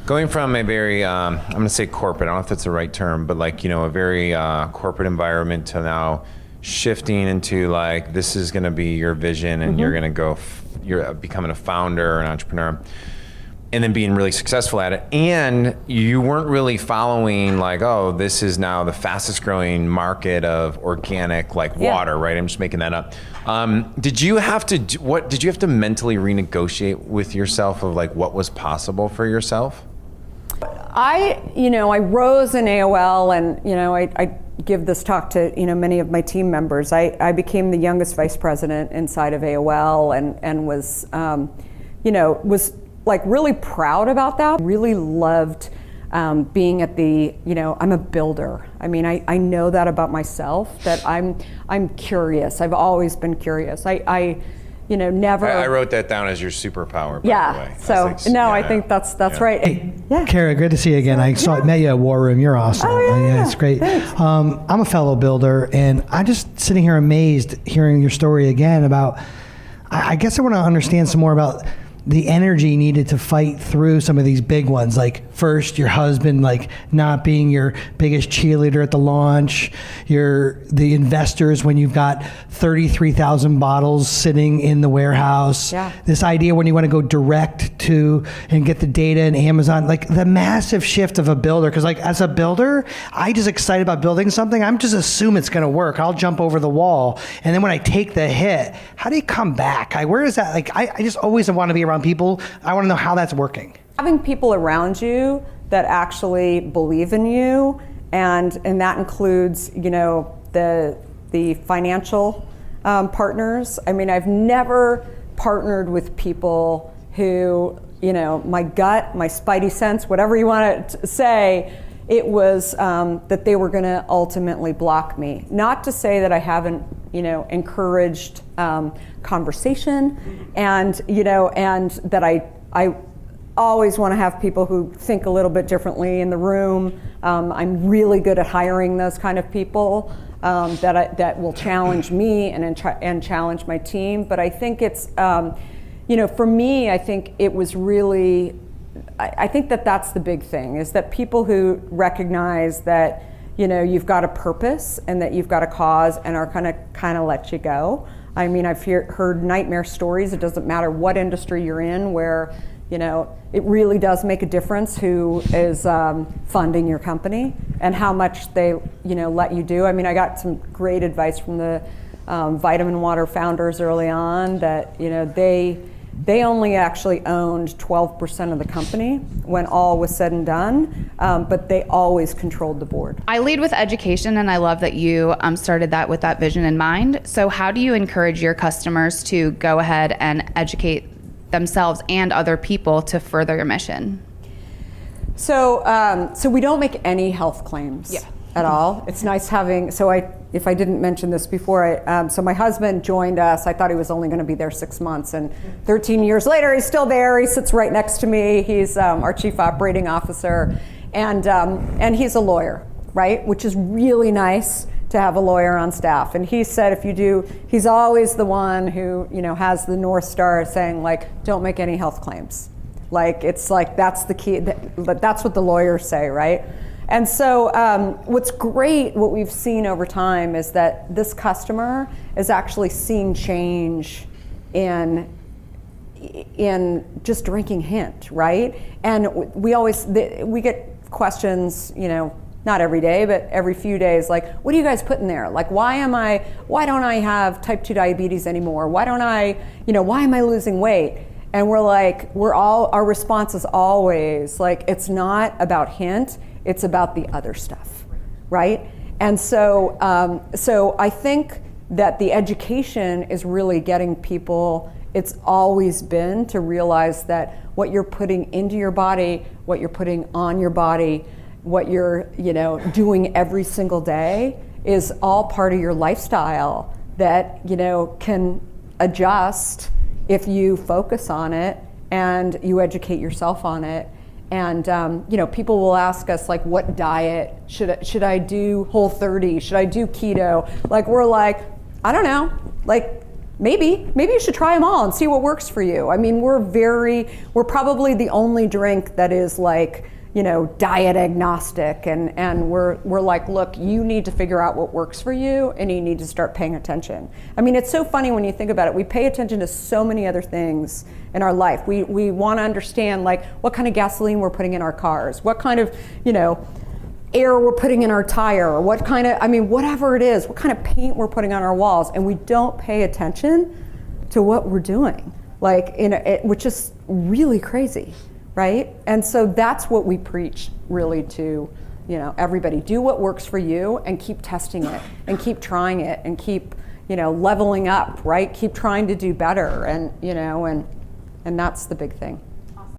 Going from a very, I'm going to say corporate, I don't know if that's the right term, but like, a very corporate environment to now shifting into like, this is going to be your vision and you're going to you're becoming a founder or an entrepreneur and then being really successful at it. And you weren't really following like, oh, this is now the fastest growing market of organic like water, right? I'm just making that up. Did you have to mentally renegotiate with yourself of like what was possible for yourself? I rose in AOL and, I give this talk to, many of my team members. I became the youngest vice president inside of AOL and was, was like really proud about that. Really loved being at the, I'm a builder. I mean, I know that about myself, that I'm curious. I've always been curious. I never. I wrote that down as your superpower, by the way. So, I think that's right. Hey, Kara, good to see you again. I met you at War Room. You're awesome. Oh, yeah. It's great. I'm a fellow builder, and I'm just sitting here amazed hearing your story again about, I guess I want to understand some more about the energy needed to fight through some of these big ones. Like first, your husband like not being your biggest cheerleader at the launch, the investors when you've got 33,000 bottles sitting in the warehouse. Yeah. This idea when you want to go direct to and get the data in Amazon, like the massive shift of a builder. Because like as a builder, I just excited about building something. I'm just assume it's going to work. I'll jump over the wall. And then when I take the hit, how do you come back? Where is that? Like I just always want to be around people. I want to know how that's working. Having people around you that actually believe in you, and that includes, the financial partners. I mean, I've never partnered with people who, my gut, my spidey sense, whatever you want to say, it was that they were going to ultimately block me. Not to say that I haven't, encouraged conversation, and and that I always want to have people who think a little bit differently in the room. I'm really good at hiring those kind of people that will challenge me and challenge my team. But I think it's for me, I think it was really. I think that's the big thing, is that people who recognize that you've got a purpose and that you've got a cause and are kind of let you go. I mean, I've heard nightmare stories. It doesn't matter what industry you're in, where it really does make a difference who is funding your company and how much they let you do. I mean, I got some great advice from the vitamin water founders early on that they only actually owned 12% of the company when all was said and done, but they always controlled the board. I lead with education, and I love that you started that with that vision in mind. So how do you encourage your customers to go ahead and educate themselves and other people to further your mission? So we don't make any health claims at all. It's nice having, if I didn't mention this before, so my husband joined us. I thought he was only going to be there 6 months, and 13 years later, he's still there. He sits right next to me. He's our chief operating officer, and he's a lawyer, right? Which is really nice to have a lawyer on staff. And he said, he's always the one who, has the North Star saying like, don't make any health claims. Like, it's like, that's the key, but that's what the lawyers say, right? And so what's great, what we've seen over time is that this customer is actually seeing change in just drinking hint, right? And we get questions, not every day, but every few days, like, what do you guys put in there? Like, why don't I have type 2 diabetes anymore? Why am I losing weight? And we're like, our response is always like, it's not about hint, it's about the other stuff, right? And so I think that the education is really getting people, it's always been to realize that what you're putting into your body, what you're putting on your body, what you're doing every single day is all part of your lifestyle that can adjust if you focus on it and you educate yourself on it. And people will ask us like, what diet should I do? Whole 30? Should I do keto? Like, we're like, I don't know. Like, maybe you should try them all and see what works for you. I mean, we're probably the only drink that is like, diet agnostic, and we're like, look, you need to figure out what works for you, and you need to start paying attention. I mean, it's so funny when you think about it. We pay attention to so many other things in our life. We want to understand, like, what kind of gasoline we're putting in our cars, what kind of, air we're putting in our tire, or what kind of, whatever it is, what kind of paint we're putting on our walls, and we don't pay attention to what we're doing, which is really crazy. Right? And so that's what we preach really to, everybody. Do what works for you and keep testing it and keep trying it and keep, leveling up, right? Keep trying to do better, and that's the big thing.